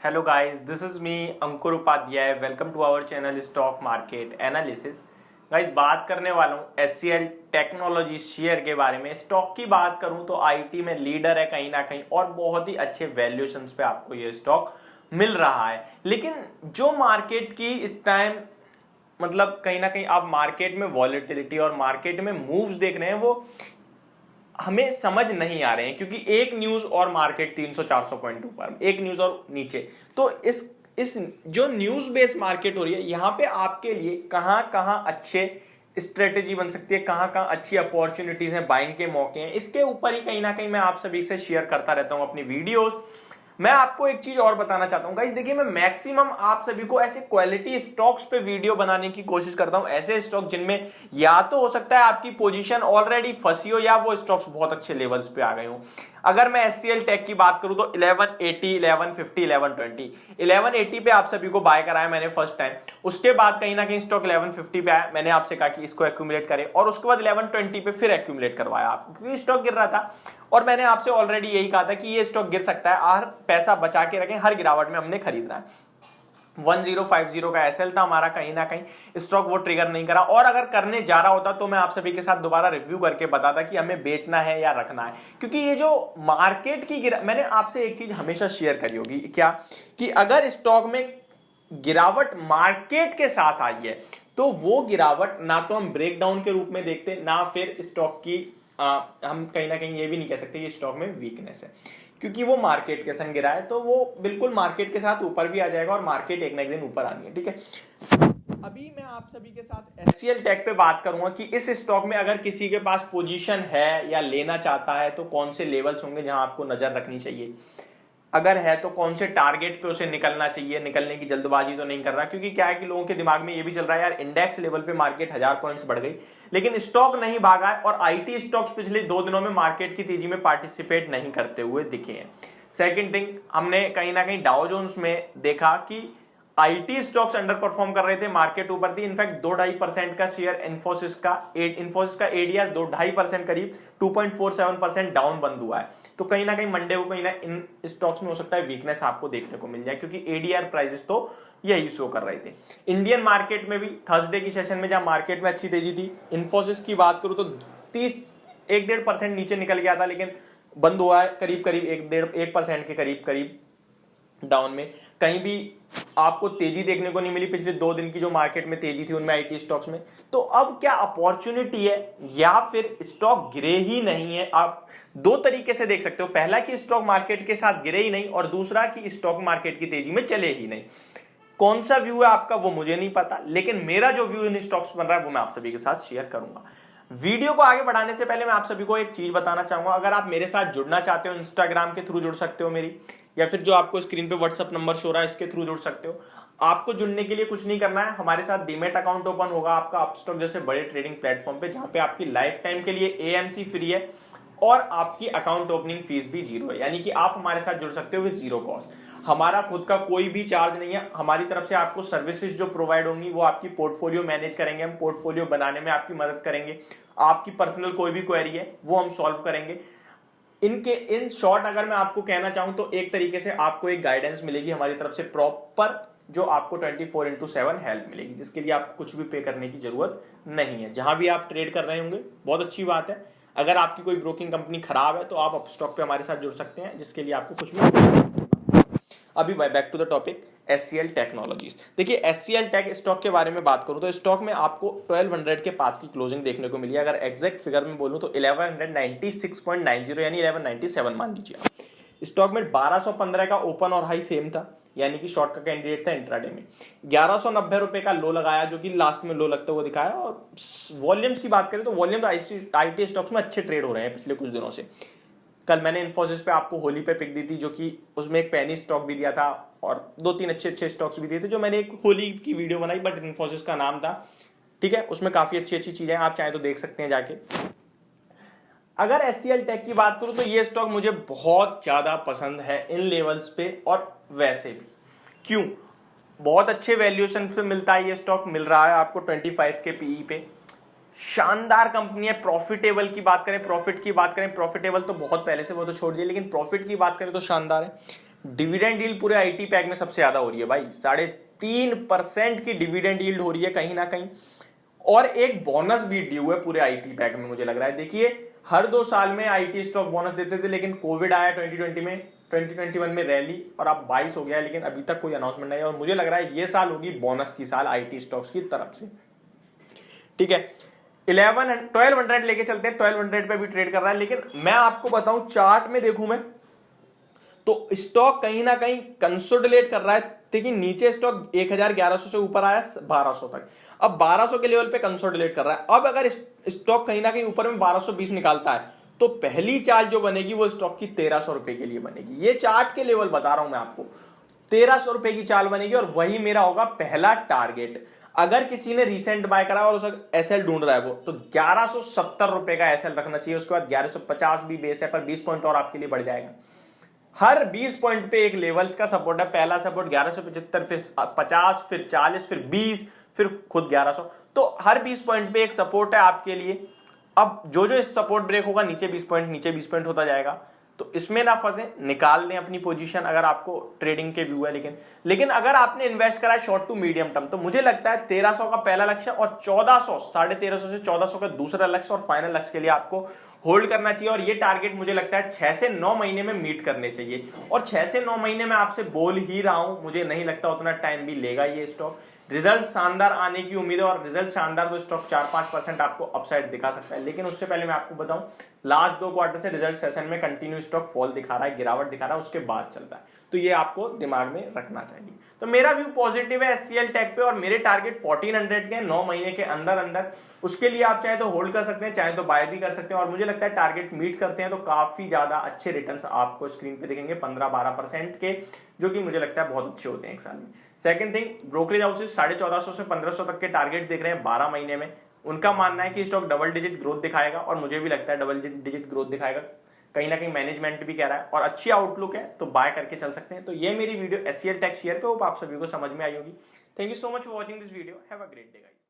Hello guys, this is me Ankur Upadhyay. Welcome to our channel stock market analysis. Guys बात करने वाला हूँ HCL technology share के बारे में. स्टॉक की बात करूँ तो आईटी में लीडर है कहीं ना कहीं और बहुत ही अच्छे वैल्यूएशंस पे आपको ये स्टॉक मिल रहा है. लेकिन जो मार्केट की इस टाइम मतलब कहीं ना कहीं आप मार्केट में वॉलेटिलिटी और मार्केट में मूव्स देख रहे हैं वो हमें समझ नहीं आ रहे हैं क्योंकि एक न्यूज और मार्केट 300-400 पॉइंट ऊपर, एक न्यूज और नीचे. तो इस जो न्यूज बेस्ड मार्केट हो रही है यहां पे आपके लिए कहां कहां अच्छे स्ट्रेटेजी बन सकती है, कहां कहां अच्छी अपॉर्चुनिटीज हैं, बाइंग के मौके हैं, इसके ऊपर ही कहीं ना कहीं मैं आप सभी से शेयर करता रहता हूं अपनी वीडियोस. मैं आपको एक चीज और बताना चाहता हूं गाइस, देखिए मैं मैक्सिमम आप सभी को ऐसे क्वालिटी स्टॉक्स पे वीडियो बनाने की कोशिश करता हूं, ऐसे स्टॉक जिनमें या तो हो सकता है आपकी पोजीशन ऑलरेडी फंसी हो या वो स्टॉक्स बहुत अच्छे लेवल्स पे आ गए हो. अगर मैं एचसीएल टेक की बात करूं तो 1180, 1150, 1120, 1180 पे आप सभी को बाय कराया मैंने फर्स्ट टाइम. उसके बाद कहीं ना कहीं स्टॉक 1150 पे आया, मैंने आपसे कहा कि इसको एक्यूमुलेट करें और उसके बाद 1120 पे फिर एक्यूमुलेट करवाया आपको क्योंकि स्टॉक गिर रहा था और मैंने आपसे ऑलरेडी यही कहा था कि ये स्टॉक गिर सकता है, हर पैसा बचा के रखें, हर गिरावट में हमने खरीदना है. 1050 का एसएल था हमारा, कहीं ना कहीं स्टॉक वो ट्रिगर नहीं करा और अगर करने जा रहा होता तो मैं आप सभी के साथ दोबारा रिव्यू करके बताता कि हमें बेचना है या रखना है. क्योंकि ये जो मार्केट की मैंने आपसे एक चीज हमेशा शेयर करी होगी क्या कि अगर स्टॉक में गिरावट मार्केट के साथ आई है तो वो गिरावट ना तो हम ब्रेकडाउन के रूप में देखते ना फिर स्टॉक की हम कहीं ना कहीं ये भी नहीं कह सकते ये स्टॉक में वीकनेस है क्योंकि वो मार्केट के संग गिरा है तो वो बिल्कुल मार्केट के साथ ऊपर भी आ जाएगा और मार्केट एक ना एक दिन ऊपर आनी है. ठीक है, अभी मैं आप सभी के साथ एचसीएल टेक पे बात करूंगा कि इस स्टॉक में अगर किसी के पास पोजीशन है या लेना चाहता है तो कौन से लेवल्स होंगे जहां आपको नजर रखनी चाहिए, अगर है तो कौन से टारगेट पे उसे निकलना चाहिए. निकलने की जल्दबाजी तो नहीं कर रहा क्योंकि क्या है कि लोगों के दिमाग में ये भी चल रहा है यार इंडेक्स लेवल पे मार्केट 1000 पॉइंट्स बढ़ गई लेकिन स्टॉक नहीं भागा है और आईटी स्टॉक्स पिछले 2 दिनों में मार्केट की तेजी में पार्टिसिपेट नहीं करते हुए दिखे हैं. सेकंड थिंग, हमने कहीं ना कहीं डाउ जोन्स में देखा कि आईटी स्टॉक्स अंडर परफॉर्म कर रहे थे, मार्केट ऊपर थी. इनफैक्ट 2-2.5% का शेयर इन्फोसिस का एडीआर 2-2.5% करीब 2.47% डाउन बंद हुआ है. तो कहीं ना कहीं मंडे को कहीं ना इन स्टॉक्स में हो सकता है वीकनेस आपको देखने को मिल जाए क्योंकि एडीआर प्राइसेस तो यही शो कर रहे थे. इंडियन मार्केट में भी थर्सडे की सेशन में जहां मार्केट में अच्छी तेजी थी, इन्फोसिस की बात करूं तो 1-1.5% नीचे निकल गया था लेकिन बंद हुआ है करीब करीब 1% के करीब डाउन में. कहीं भी आपको तेजी देखने को नहीं मिली पिछले 2 दिन की जो मार्केट में तेजी थी उनमें आईटी स्टॉक्स में. तो अब क्या अपॉर्चुनिटी है या फिर स्टॉक गिरे ही नहीं है. आप 2 तरीके से देख सकते हो, पहला कि स्टॉक मार्केट के साथ गिरे ही नहीं और दूसरा कि स्टॉक मार्केट की तेजी में चले ही नहीं. कौन सा व्यू है आपका वो मुझे नहीं पता लेकिन मेरा जो व्यू इन स्टॉक्स बन रहा है वो मैं आप सभी के साथ शेयर करूंगा. वीडियो को आगे बढ़ाने से पहले मैं आप सभी को एक चीज बताना चाहूंगा, अगर आप मेरे साथ जुड़ना चाहते हो इंस्टाग्राम के थ्रू जुड़ सकते हो मेरी, या फिर जो आपको स्क्रीन पे व्हाट्सएप नंबर शो रहा है इसके थ्रू जुड़ सकते हो. आपको जुड़ने के लिए कुछ नहीं करना है, हमारे साथ डीमैट अकाउंट ओपन होगा आपका अपस्टॉक जैसे बड़े ट्रेडिंग प्लेटफॉर्म पे जहां पे आपकी लाइफ टाइम के लिए एएमसी फ्री है और आपकी अकाउंट ओपनिंग फीस भी 0 है, यानी कि आप हमारे साथ जुड़ सकते हो विद 0 कॉस्ट. हमारा खुद का कोई भी चार्ज नहीं है, हमारी तरफ से आपको सर्विसेज जो प्रोवाइड होंगी वो आपकी पोर्टफोलियो मैनेज करेंगे, हम पोर्टफोलियो बनाने में आपकी मदद करेंगे, आपकी पर्सनल कोई भी क्वेरी है वो हम सॉल्व करेंगे. इन शॉर्ट अगर मैं आपको कहना चाहूं तो एक तरीके से आपको एक गाइडेंस मिलेगी हमारी तरफ से प्रॉपर जो आपको 24/7 हेल्प मिलेगी जिसके लिए आपको कुछ भी पे करने की जरूरत नहीं है. जहां भी आप ट्रेड कर रहे होंगे बहुत अच्छी बात है. अगर आपकी कोई ब्रोकिंग कंपनी खराब है तो आप अपस्टॉक पे हमारे साथ जुड़ सकते हैं जिसके लिए आपको कुछ भी. अभी back to the topic HCL technologies. देखिए एचसीएल टेक स्टॉक के बारे में बात करूं तो स्टॉक में आपको 1200 के पास की क्लोजिंग देखने को मिली. अगर एग्जैक्ट फिगर में बोलूं तो 1196.90 यानी 1197 मान लीजिए आप. स्टॉक में 1215 का ओपन और हाई सेम था यानी कि शॉर्ट का कैंडिडेट था इंट्राडे में. 1190 रुपए का लो लगाया जो कि लास्ट में लो लगता हुआ दिखाया. और वॉल्यूम्स की बात करें तो वॉल्यूम आईटी स्टॉक्स में अच्छे ट्रेड हो रहे हैं पिछले कुछ दिनों से. कल मैंने इन्फोसिस पे आपको होली पे पिक दी थी जो कि उसमें एक पेनी स्टॉक भी दिया था और 2-3 अच्छे स्टॉक्स भी दिए थे जो मैंने एक होली की वीडियो बनाई बट इन्फोसिस का नाम था. ठीक है, उसमें काफी अच्छी चीजें आप चाहे तो देख सकते हैं जाके. अगर एचसीएल टेक की बात करूं तो ये स्टॉक मुझे बहुत ज्यादा पसंद है इन लेवल्स पे और वैसे भी. क्यों? बहुत अच्छे वैल्यूएशन पे मिलता है ये स्टॉक, मिल रहा है आपको 25 के पीई पे. शानदार कंपनी है. प्रॉफिटेबल की बात करें, प्रॉफिट की बात करें, प्रॉफिटेबल तो बहुत पहले से वो तो छोड़ दिए लेकिन प्रॉफिट की बात करें तो शानदार है. डिविडेंड यील्ड पूरे आईटी पैक में सबसे ज्यादा हो रही है भाई, 3.5% की डिविडेंड यील्ड हो रही है कहीं ना कहीं। और एक बोनस भी ड्यू है पूरे आईटी पैक में मुझे लग रहा है। देखिए हर 2 साल में आईटी स्टॉक बोनस देते थे, लेकिन कोविड आया 2020 में, 2021 में रैली, और अब 22 हो गया है, लेकिन अभी तक कोई अनाउंसमेंट नहीं है। और मुझे लग रहा है ये साल होगी बोनस की साल आईटी स्टॉक्स की तरफ से। ठीक है, 1200 लेके चलते हैं, 1200 पे भी ट्रेड कर रहा है। लेकिन मैं आपको बताऊं, चार्ट में देखूं मैं तो स्टॉक कहीं ना कहीं कंसोलिडेट कर रहा है। देखिए नीचे स्टॉक 1100 से ऊपर आया 1200 तक, अब 1200 के लेवल पे कंसोलिडेट कर रहा है। अब अगर स्टॉक कहीं ना कहीं ऊपर में 1220 निकालता है तो पहली चाल जो बनेगी वो स्टॉक की 1300 रुपए के लिए बनेगी। ये चार्ट के लेवल बता रहा हूं मैं आपको, 1300 रुपए की चाल बनेगी और वही मेरा होगा पहला टारगेट। अगर किसी ने रिसेंट बाय करा और उसका एसएल ढूंढ रहा है वो, तो 1170 रुपए का एसएल रखना चाहिए। उसके बाद 1150 भी बेस है, पर 20 पॉइंट और आपके लिए बढ़ जाएगा। हर 20 पॉइंट पे एक लेवल्स का सपोर्ट है। पहला सपोर्ट 1175, फिर 50, फिर 40, फिर 20, फिर खुद 1100। तो हर 20 पॉइंट पे एक सपोर्ट है आपके लिए। अब जो जो इस सपोर्ट ब्रेक होगा, नीचे 20 पॉइंट, नीचे 20 पॉइंट होता जाएगा। तो इसमें ना फंसे, निकाल लें अपनी पोजीशन अगर आपको ट्रेडिंग के व्यू है। लेकिन अगर आपने इन्वेस्ट करा है शॉर्ट टू मीडियम टर्म, तो मुझे लगता है 1300 का पहला लक्ष्य और 1400, 1350 से 1400 का दूसरा लक्ष्य और फाइनल लक्ष्य के लिए आपको होल्ड करना चाहिए। और ये टारगेट मुझे लगता है 6 से 9 महीने में मीट करने चाहिए। और 6 से 9 महीने में आपसे बोल ही रहा हूं, मुझे नहीं लगता उतना टाइम भी लेगा ये स्टॉक। रिजल्ट शानदार आने की उम्मीद है, और रिजल्ट शानदार तो स्टॉक 4-5% आपको अपसाइड दिखा सकता है। लेकिन उससे पहले मैं आपको बताऊं, लास्ट 2 क्वार्टर से रिजल्ट सेशन में कंटिन्यू स्टॉक फॉल दिखा रहा है, गिरावट दिखा रहा है, उसके बाद चलता है। तो ये आपको दिमाग में रखना चाहिए। तो मेरा व्यू पॉजिटिव है एचसीएल टेक पे, और मेरे टारगेट 1400 के 9 महीने के अंदर अंदर। उसके लिए आप चाहे तो होल्ड कर सकते हैं, चाहे तो बाय भी कर सकते हैं। और मुझे लगता है टारगेट मीट करते हैं तो काफी ज्यादा अच्छे रिटर्न्स आपको स्क्रीन पे दिखेंगे, 15-12% के, जो कि मुझे लगता है बहुत अच्छे होते हैं एक साल में। सेकंड थिंग, ब्रोकरेज हाउसेस 1450 से 1500 तक के टारगेट देख रहे हैं 12 महीने में। उनका मानना है कि स्टॉक डबल डिजिट ग्रोथ दिखाएगा, और मुझे भी लगता है डबल डिजिट ग्रोथ दिखाएगा। कहीं ना कहीं मैनेजमेंट भी कह रहा है, और अच्छी आउटलुक है, तो बाय करके चल सकते हैं। तो ये मेरी वीडियो एचसीएल टेक शेयर पे, होप आप सभी को समझ में आई होगी। Thank you so much for watching this video. Have a great day guys.